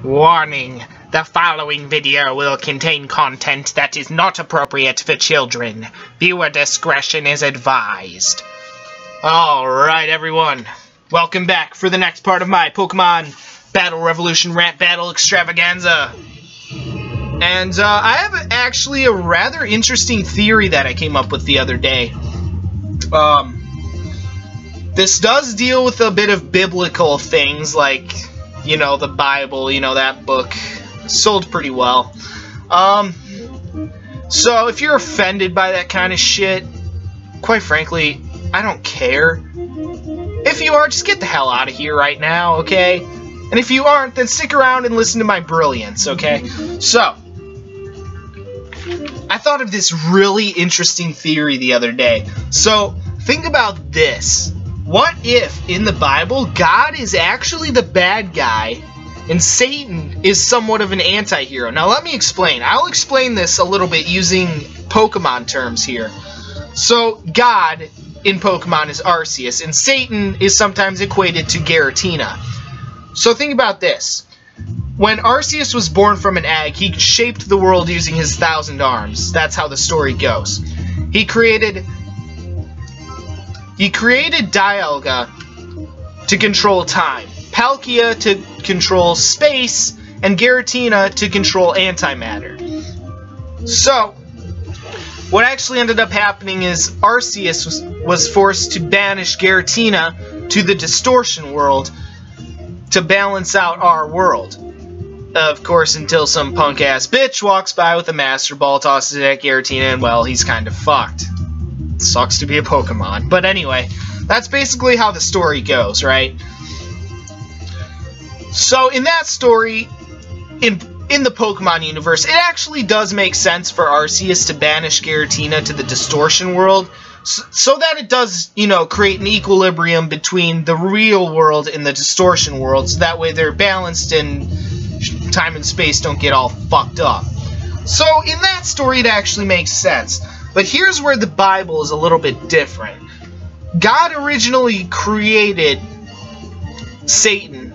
Warning, the following video will contain content that is not appropriate for children. Viewer discretion is advised. Alright everyone, welcome back for the next part of my Pokemon Battle Revolution Rant Battle Extravaganza. And I have actually a rather interesting theory that I came up with the other day. This does deal with a bit of biblical things, like, you know, the Bible, you know, that book sold pretty well. So if you're offended by that kind of shit, quite frankly, I don't care. If you are, just get the hell out of here right now, okay? And if you aren't, then stick around and listen to my brilliance, okay? So, I thought of this really interesting theory the other day. So, think about this. What if, in the Bible, God is actually the bad guy, and Satan is somewhat of an anti-hero? Now, let me explain. I'll explain this a little bit using Pokemon terms here. So, God in Pokemon is Arceus, and Satan is sometimes equated to Giratina. So, think about this. When Arceus was born from an egg, he shaped the world using his 1,000 arms. That's how the story goes. He created Dialga to control time, Palkia to control space, and Giratina to control antimatter. So, what actually ended up happening is Arceus was forced to banish Giratina to the distortion world to balance out our world. Of course, until some punk-ass bitch walks by with a Master Ball, tosses it at Giratina, and, well, he's kind of fucked. Sucks to be a Pokemon. But anyway, that's basically how the story goes, right? So in that story, in the Pokemon universe, it actually does make sense for Arceus to banish Giratina to the distortion world, so that it does, you know, create an equilibrium between the real world and the distortion world, so that way they're balanced and time and space don't get all fucked up. So in that story, it actually makes sense. But here's where the Bible is a little bit different. God originally created Satan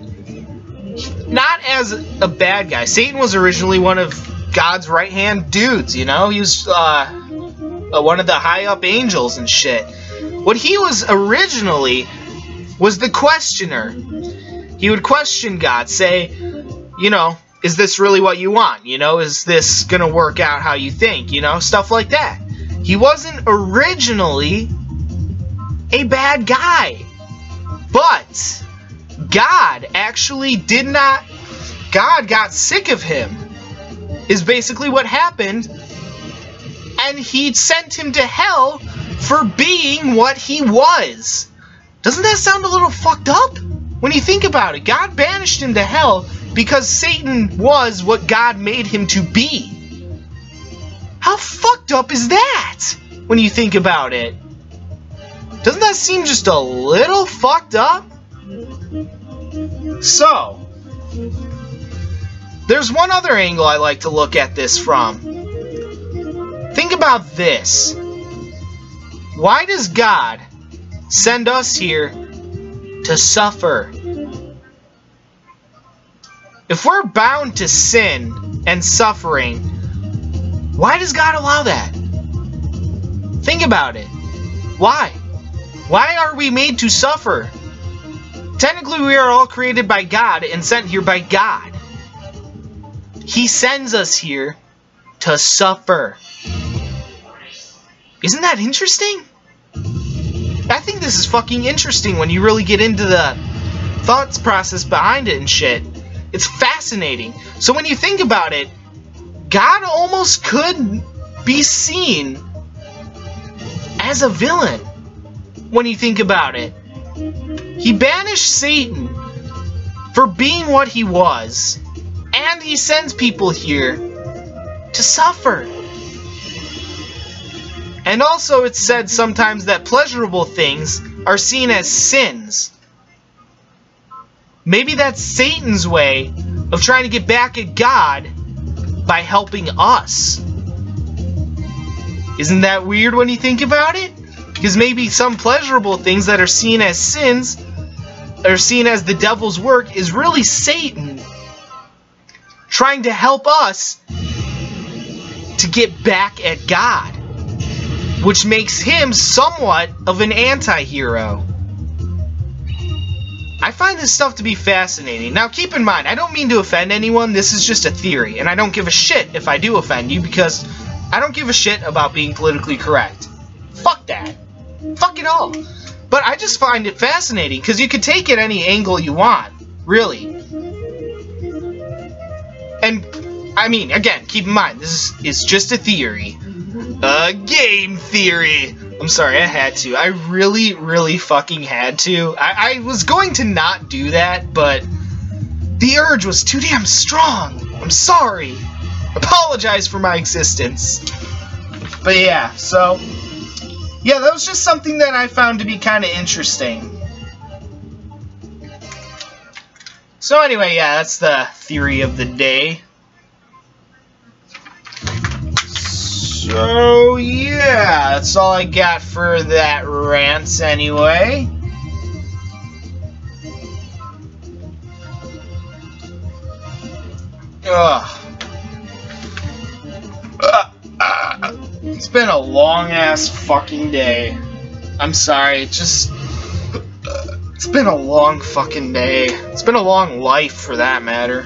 not as a bad guy. Satan was originally one of God's right-hand dudes, you know? He was one of the high-up angels and shit. What he was originally was the questioner. He would question God, say, you know, is this really what you want? You know, is this gonna work out how you think? You know, stuff like that. He wasn't originally a bad guy, but God actually did not. God got sick of him, is basically what happened, and he sent him to hell for being what he was. Doesn't that sound a little fucked up? When you think about it, God banished him to hell because Satan was what God made him to be. How fucked up is that, when you think about it? Doesn't that seem just a little fucked up? So, there's one other angle I like to look at this from. Think about this. Why does God send us here to suffer? If we're bound to sin and suffering, why does God allow that? Think about it. Why? Why are we made to suffer? Technically, we are all created by God and sent here by God. He sends us here to suffer. Isn't that interesting? I think this is fucking interesting when you really get into the thoughts process behind it and shit. It's fascinating. So when you think about it, God almost could be seen as a villain when you think about it. He banished Satan for being what he was, and he sends people here to suffer. And also it's said sometimes that pleasurable things are seen as sins. Maybe that's Satan's way of trying to get back at God by helping us. Isn't that weird when you think about it? Because maybe some pleasurable things that are seen as sins, or seen as the devil's work, is really Satan trying to help us to get back at God, which makes him somewhat of an anti-hero. I find this stuff to be fascinating. Now, keep in mind, I don't mean to offend anyone. This is just a theory, and I don't give a shit if I do offend you, because I don't give a shit about being politically correct. Fuck that. Fuck it all. But I just find it fascinating, because you could take it any angle you want, really. And, I mean, again, keep in mind, this is just a theory. A game theory! I'm sorry, I had to. I really, really fucking had to. I was going to not do that, but the urge was too damn strong. I'm sorry. Apologize for my existence. But yeah, so... yeah, that was just something that I found to be kind of interesting. So anyway, yeah, that's the theory of the day. So, yeah, that's all I got for that rant, anyway. Ugh. It's been a long-ass fucking day. I'm sorry, it's been a long fucking day. It's been a long life, for that matter.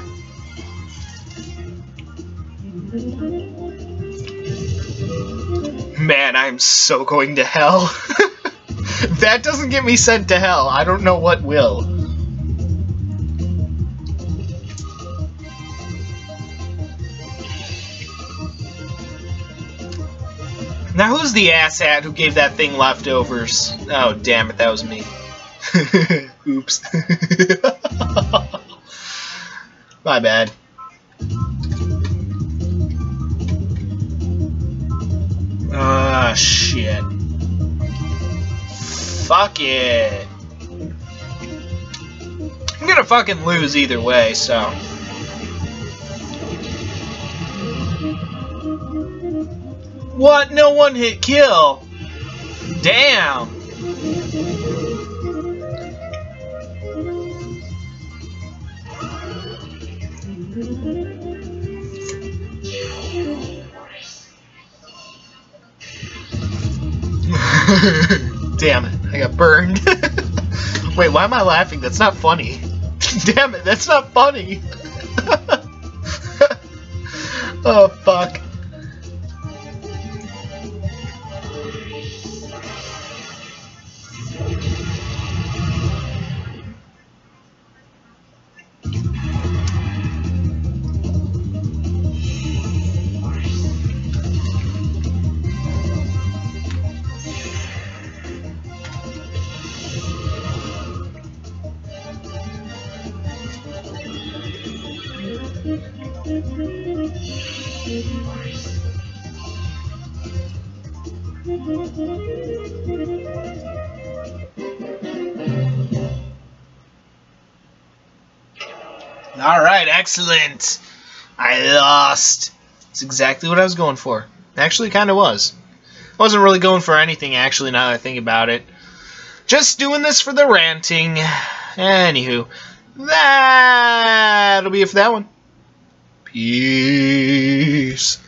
Man, I'm so going to hell. If that doesn't get me sent to hell, I don't know what will. Now, who's the asshat who gave that thing leftovers? Oh, damn it, that was me. Oops. My bad. Ah, shit. Fuck it. I'm gonna fucking lose either way, so... What? No one hit kill? Damn. Damn it, I got burned. Wait, why am I laughing? That's not funny. Damn it, that's not funny. Oh, fuck. Alright, excellent. I lost. That's exactly what I was going for. Actually, kind of was. I wasn't really going for anything, actually, now that I think about it. Just doing this for the ranting. Anywho, that'll be it for that one. Peace.